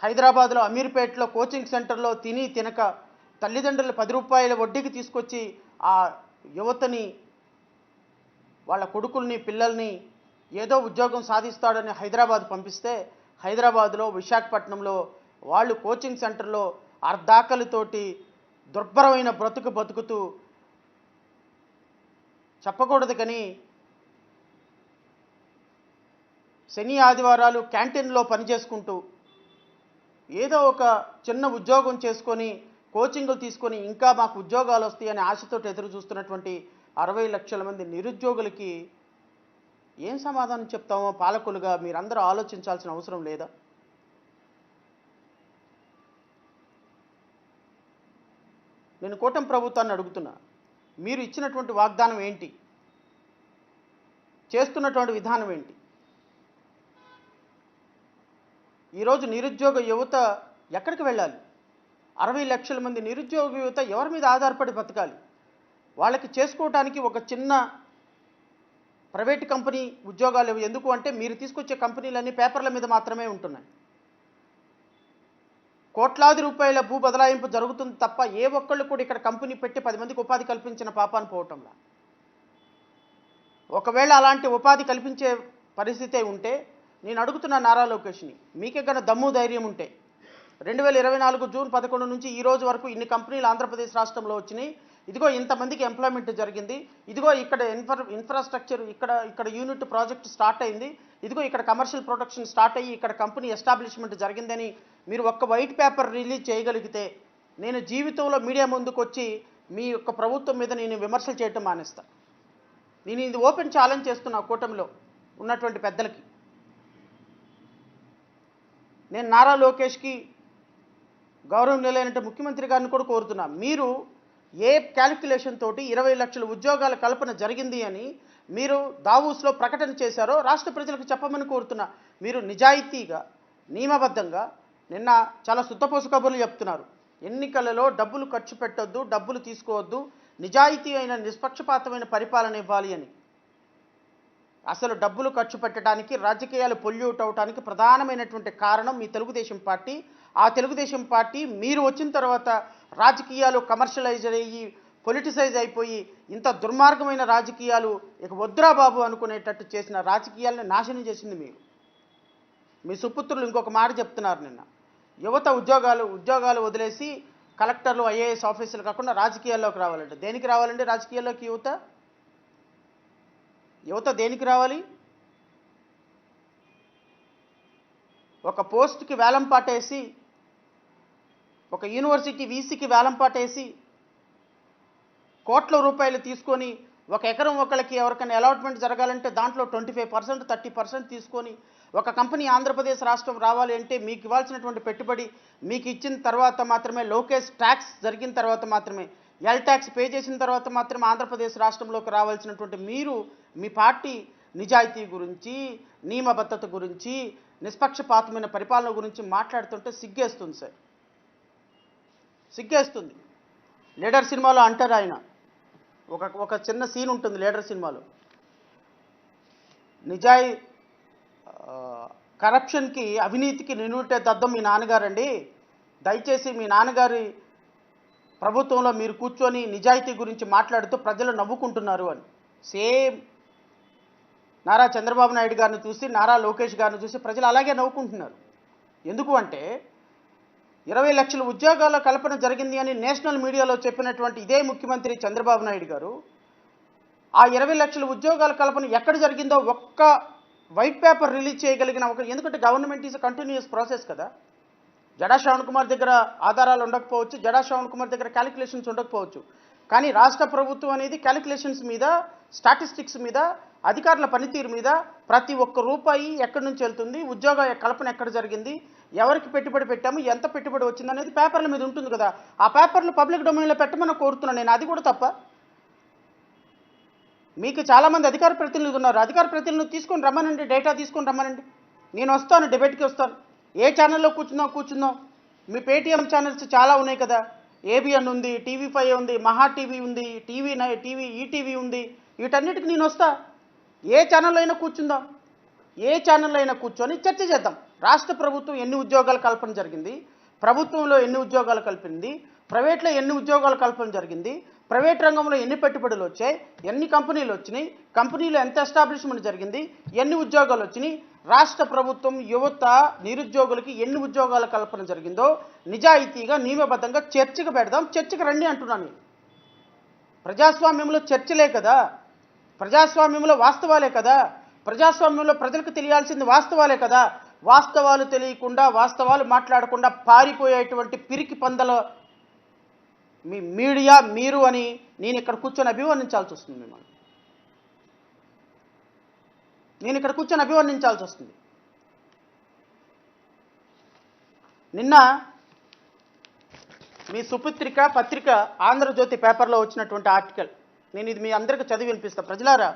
హైదరాబాద్లో అమీర్పేటలో కోచింగ్ సెంటర్లో తిని తినక తల్లిదండ్రులు 10 రూపాయల వడ్డీకి తీసుకొచ్చి ఆ యువతని, వాళ్ళ కొడుకుల్ని, పిల్లల్ని ఏదో ఉద్యోగం సాధిస్తాడని హైదరాబాద్ పంపిస్తే, హైదరాబాద్లో, విశాఖపట్నంలో వాళ్ళు కోచింగ్ సెంటర్లో అర్ధాకలితోటి దుర్భరమైన బ్రతుకు బతుకుతూ, చెప్పకూడదు కానీ శని ఆదివారాలు క్యాంటీన్లో పనిచేసుకుంటూ ఏదో ఒక చిన్న ఉద్యోగం చేసుకొని, కోచింగ్లు తీసుకొని ఇంకా మాకు ఉద్యోగాలు వస్తాయని ఆశతో ఎదురు చూస్తున్నటువంటి 60 లక్షల మంది నిరుద్యోగులకి ఏం సమాధానం చెప్తామో పాలకులుగా మీరందరూ ఆలోచించాల్సిన అవసరం లేదా? నేను కూటమి ప్రభుత్వాన్ని అడుగుతున్నా, మీరు ఇచ్చినటువంటి వాగ్దానం ఏంటి? చేస్తున్నటువంటి విధానం ఏంటి? ఈరోజు నిరుద్యోగ యువత ఎక్కడికి వెళ్ళాలి? 60 లక్షల మంది నిరుద్యోగ యువత ఎవరి మీద ఆధారపడి బతకాలి? వాళ్ళకి చేసుకోవడానికి ఒక చిన్న ప్రైవేట్ కంపెనీ ఉద్యోగాలు ఎందుకు అంటే, మీరు తీసుకొచ్చే కంపెనీలన్నీ పేపర్ల మీద మాత్రమే ఉంటున్నాయి. కోట్లాది రూపాయల భూ బదలాయింపు జరుగుతుంది తప్ప ఏ ఒక్కళ్ళు కూడా ఇక్కడ కంపెనీ పెట్టి 10 మందికి ఉపాధి కల్పించిన పాపాన్ని పోవటంలా. ఒకవేళ అలాంటి ఉపాధి కల్పించే పరిస్థితే ఉంటే, నేను అడుగుతున్న నారా లోకేష్ని, మీకే కన్నా దమ్ము ధైర్యం ఉంటే 2024 జూన్ 11 నుంచి ఈ రోజు వరకు ఇన్ని కంపెనీలు ఆంధ్రప్రదేశ్ రాష్ట్రంలో వచ్చినాయి, ఇదిగో ఇంతమందికి ఎంప్లాయ్మెంట్ జరిగింది, ఇదిగో ఇక్కడ ఇన్ఫ్రాస్ట్రక్చర్ ఇక్కడ యూనిట్ ప్రాజెక్ట్ స్టార్ట్ అయింది, ఇదిగో ఇక్కడ కమర్షియల్ ప్రొడక్షన్ స్టార్ట్ అయ్యి ఇక్కడ కంపెనీ ఎస్టాబ్లిష్మెంట్ జరిగిందని మీరు ఒక్క వైట్ పేపర్ రిలీజ్ చేయగలిగితే, నేను జీవితంలో మీడియా ముందుకు వచ్చి మీ యొక్క ప్రభుత్వం మీద నేను విమర్శలు చేయటం మానేస్తాను. నేను ఇది ఓపెన్ ఛాలెంజ్ చేస్తున్నా కూటమిలో ఉన్నటువంటి పెద్దలకి. నేను నారా లోకేష్కి, గౌరవనీయులైన ముఖ్యమంత్రి గారిని కూడా కోరుతున్నా, మీరు ఏ క్యాలిక్యులేషన్ తోటి 20 లక్షల ఉద్యోగాల కల్పన జరిగింది అని మీరు దావూస్లో ప్రకటన చేశారో రాష్ట్ర ప్రజలకు చెప్పమని కోరుతున్నా. మీరు నిజాయితీగా, నియమబద్ధంగా నిన్న చాలా సుత్తపోసు కబుర్లు చెప్తున్నారు. ఎన్నికలలో డబ్బులు ఖర్చు పెట్టొద్దు, డబ్బులు తీసుకోవద్దు, నిజాయితీ అయిన నిష్పక్షపాతమైన పరిపాలన ఇవ్వాలి అని. అసలు డబ్బులు ఖర్చు పెట్టడానికి, రాజకీయాలు పొల్యూట్ అవడానికి ప్రధానమైనటువంటి కారణం మీ తెలుగుదేశం పార్టీ. ఆ తెలుగుదేశం పార్టీ మీరు వచ్చిన తర్వాత రాజకీయాలు కమర్షియలైజ్ అయ్యి, పొలిటిసైజ్ అయిపోయి, ఇంత దుర్మార్గమైన రాజకీయాలు ఇక వద్దురా బాబు అనుకునేటట్టు చేసిన రాజకీయాలను నాశనం చేసింది మీరు. మీ సుపుత్రులు ఇంకొక మాట చెప్తున్నారు నిన్న, యువత ఉద్యోగాలు వదిలేసి కలెక్టర్లు, ఐఏఎస్ ఆఫీసర్లు కాకుండా రాజకీయాల్లోకి రావాలంటే. దేనికి రావాలండి రాజకీయాల్లోకి యువత దేనికి రావాలి? ఒక పోస్ట్కి వేలం పాటేసి, ఒక యూనివర్సిటీ వీసీకి వేలం పాటేసి కోట్ల రూపాయలు తీసుకొని, ఒక ఎకరం ఒకళ్ళకి ఎవరికైనా అలాట్మెంట్ జరగాలంటే దాంట్లో 25%, 30% తీసుకొని, ఒక కంపెనీ ఆంధ్రప్రదేశ్ రాష్ట్రం రావాలి అంటే మీకు ఇవ్వాల్సినటువంటి పెట్టుబడి మీకు ఇచ్చిన తర్వాత మాత్రమే, లోకేష్ ట్యాక్స్ జరిగిన తర్వాత మాత్రమే, ఎల్ ట్యాక్స్ పే చేసిన తర్వాత మాత్రమే ఆంధ్రప్రదేశ్ రాష్ట్రంలోకి రావాల్సినటువంటి మీరు, మీ పార్టీ నిజాయితీ గురించి, నియమబద్ధత గురించి, నిష్పక్షపాతమైన పరిపాలన గురించి మాట్లాడుతుంటే సిగ్గేస్తుంది సార్, సిగ్గేస్తుంది. లీడర్ సినిమాలో అంటారు ఆయన, ఒక చిన్న సీన్ ఉంటుంది లీడర్ సినిమాలో, కరప్షన్కి, అవినీతికి నిన్నుంటే దద్దం మీ నాన్నగారండి, దయచేసి మీ నాన్నగారి ప్రభుత్వంలో మీరు కూర్చొని నిజాయితీ గురించి మాట్లాడుతూ ప్రజలు నవ్వుకుంటున్నారు అని. సేమ్ నారా చంద్రబాబు నాయుడు గారిని చూసి, నారా లోకేష్ గారిని చూసి ప్రజలు అలాగే నవ్వుకుంటున్నారు. ఎందుకు అంటే 20 లక్షల ఉద్యోగాల కల్పన జరిగింది అని నేషనల్ మీడియాలో చెప్పినటువంటి ఇదే ముఖ్యమంత్రి చంద్రబాబు నాయుడు గారు ఆ 20 లక్షల ఉద్యోగాల కల్పన ఎక్కడ జరిగిందో ఒక్క వైట్ పేపర్ రిలీజ్ చేయగలిగిన ఎందుకంటే గవర్నమెంట్ ఈజ్ కంటిన్యూస్ ప్రాసెస్ కదా. జడా శ్రవణ్ కుమార్ దగ్గర ఆధారాలు ఉండకపోవచ్చు, జడా శ్రవణ్ కుమార్ దగ్గర క్యాలిక్యులేషన్స్ ఉండకపోవచ్చు, కానీ రాష్ట్ర ప్రభుత్వం అనేది క్యాలిక్యులేషన్స్ మీద, స్టాటిస్టిక్స్ మీద, అధికారుల పనితీరు మీద ప్రతి ఒక్క రూపాయి ఎక్కడి నుంచి వెళ్తుంది, ఉద్యోగ కల్పన ఎక్కడ జరిగింది, ఎవరికి పెట్టుబడి పెట్టాము, ఎంత పెట్టుబడి వచ్చింది అనేది పేపర్ల మీద ఉంటుంది కదా. ఆ పేపర్లు పబ్లిక్ డొమైన్లో పెట్టమని కోరుతున్నాను నేను. అది కూడా తప్ప? మీకు చాలామంది అధికార ప్రతినిధులు ఉన్నారు, అధికార ప్రతినిధులు తీసుకొని రమ్మనండి, డేటా తీసుకొని రమ్మనండి, నేను వస్తాను, డిబేట్కి వస్తాను. ఏ ఛానల్లో కూర్చుందాం. మీ పేటీఎం ఛానల్స్ చాలా ఉన్నాయి కదా, ఏబిఎన్ ఉంది, టీవీ5 ఉంది, మహా టీవీ ఉంది, ఈటీవీ ఉంది, వీటన్నిటికి నేను వస్తా. ఏ ఛానల్లో అయినా కూర్చుందాం, ఏ ఛానల్లో అయినా కూర్చొని చర్చ చేద్దాం. రాష్ట్ర ప్రభుత్వం ఎన్ని ఉద్యోగాల కల్పన జరిగింది, ప్రభుత్వంలో ఎన్ని ఉద్యోగాలు కల్పింది, ప్రైవేట్లో ఎన్ని ఉద్యోగాల కల్పన జరిగింది, ప్రైవేట్ రంగంలో ఎన్ని పెట్టుబడులు వచ్చాయి, ఎన్ని కంపెనీలు వచ్చినాయి, కంపెనీలో ఎంత ఎస్టాబ్లిష్మెంట్ జరిగింది, ఎన్ని ఉద్యోగాలు వచ్చినాయి, రాష్ట్ర ప్రభుత్వం యువత నిరుద్యోగులకి ఎన్ని ఉద్యోగాల కల్పన జరిగిందో నిజాయితీగా నియమబద్ధంగా చర్చకు పెడదాం, చర్చకు రండి అంటున్నాను. ప్రజాస్వామ్యంలో చర్చలే కదా, ప్రజాస్వామ్యంలో వాస్తవాలే కదా, ప్రజాస్వామ్యంలో ప్రజలకు తెలియాల్సింది వాస్తవాలే కదా. వాస్తవాలు తెలియకుండా వాస్తవాలు మాట్లాడకుండా పారిపోయేటువంటి పిరికి పందల మీ మీడియా మీరు అని నేను ఇక్కడ కూర్చొని అభివర్ణించాల్సి వస్తుంది. మిమ్మల్ని నేను ఇక్కడ కూర్చొని అభివర్ణించాల్సి వస్తుంది. నిన్న మీ సుపత్రిక పత్రిక ఆంధ్రజ్యోతి పేపర్లో వచ్చినటువంటి ఆర్టికల్ నేను ఇది మీ అందరికీ చదివి వినిపిస్తా. ప్రజలారా,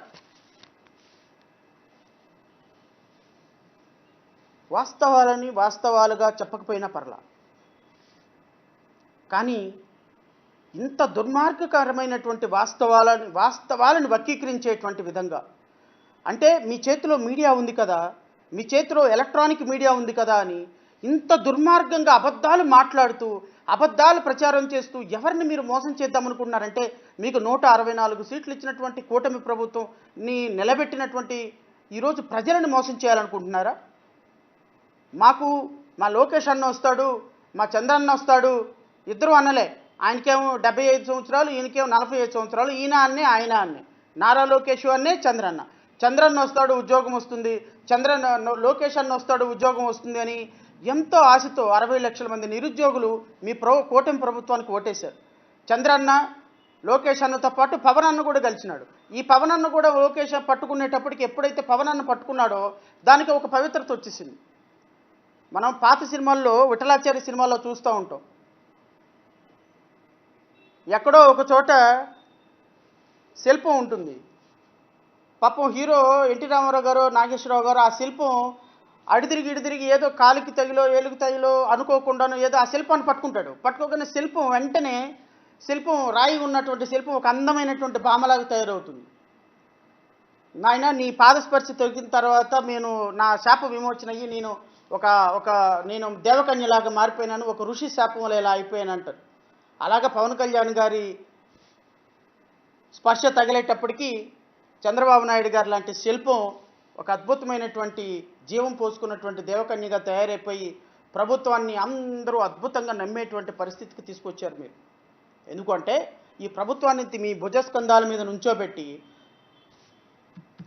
వాస్తవాలని వాస్తవాలుగా చెప్పకపోయినా పర్లా, కానీ ఇంత దుర్మార్గకరమైనటువంటి వాస్తవాలను వక్రీకరించేటువంటి విధంగా, అంటే మీ చేతిలో మీడియా ఉంది కదా, మీ చేతిలో ఎలక్ట్రానిక్ మీడియా ఉంది కదా అని ఇంత దుర్మార్గంగా అబద్ధాలు మాట్లాడుతూ అబద్ధాలు ప్రచారం చేస్తూ ఎవరిని మీరు మోసం చేద్దామనుకుంటున్నారంటే, మీకు 164 సీట్లు ఇచ్చినటువంటి కూటమి ప్రభుత్వంని నిలబెట్టినటువంటి ఈరోజు ప్రజలను మోసం చేయాలనుకుంటున్నారా? మా లోకేష్ అన్న వస్తాడు, మా చంద్రన్న వస్తాడు, ఇద్దరు అన్నలే, ఆయనకేమో 75 సంవత్సరాలు, ఈయనకేమో 45 సంవత్సరాలు, ఈయన అన్నే ఆయన అన్నే, నారా లోకేష్ అన్నే చంద్రన్న వస్తాడు ఉద్యోగం వస్తుంది, లోకేష్ అన్న వస్తాడు ఉద్యోగం వస్తుంది అని ఎంతో ఆశతో 60 లక్షల మంది నిరుద్యోగులు మీ కూటమి ప్రభుత్వానికి ఓటేశారు. చంద్రన్న లోకేష్ అన్నతో పాటు పవన్ అన్న కూడా కలిసినాడు. ఈ పవన్ అన్న కూడా లోకేష్ పట్టుకునేటప్పటికి ఎప్పుడైతే పవన్ అన్న పట్టుకున్నాడో దానికి ఒక పవిత్రత వచ్చేసింది. మనం పాత సినిమాల్లో విఠలాచార్య సినిమాల్లో చూస్తూ ఉంటాం, ఎక్కడో ఒక చోట శిల్పం ఉంటుంది. పాపం హీరో ఎన్టీ రామారావు గారు నాగేశ్వరరావు గారు ఆ శిల్పం అడిదిరిగి ఏదో కాలికి తగిలో ఏలుగు తగిలో అనుకోకుండాను ఏదో ఆ శిల్పాన్ని పట్టుకోగానే శిల్పం రాయి ఉన్నటువంటి శిల్పం ఒక అందమైనటువంటి భామలాగా తయారవుతుంది. నాయన నీ పాదస్పర్శ తొలగిన తర్వాత నా శాప విమోచన అయ్యి నేను దేవకన్యలాగా మారిపోయినాను, ఒక ఋషి శాపం వల్ల ఇలా అయిపోయాను అంటారు. అలాగా పవన్ కళ్యాణ్ గారి స్పర్శ తగిలేటప్పటికీ చంద్రబాబు నాయుడు గారు లాంటి శిల్పం ఒక అద్భుతమైనటువంటి జీవం పోసుకున్నటువంటి దేవకన్యగా తయారైపోయి ప్రభుత్వాన్ని అందరూ అద్భుతంగా నమ్మేటువంటి పరిస్థితికి తీసుకొచ్చారు మీరు. ఎందుకంటే ఈ ప్రభుత్వాన్ని మీ భుజస్కంధాల మీద నుంచోబెట్టి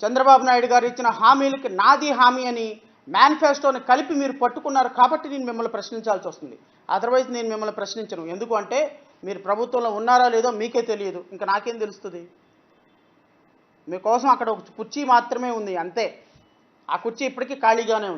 చంద్రబాబు నాయుడు గారు ఇచ్చిన హామీలకి నాది హామీ అని మేనిఫెస్టోని కలిపి మీరు పట్టుకున్నారు కాబట్టి నేను మిమ్మల్ని ప్రశ్నించాల్సి వస్తుంది. అదర్వైజ్ నేను మిమ్మల్ని ప్రశ్నించను. ఎందుకు అంటే మీరు ప్రభుత్వంలో ఉన్నారా లేదో మీకే తెలియదు, ఇంకా నాకేం తెలుస్తుంది. మీకోసం అక్కడ ఒక కుర్చీ మాత్రమే ఉంది అంతే, ఆ కుర్చీ ఇప్పటికీ ఖాళీగానే ఉంది.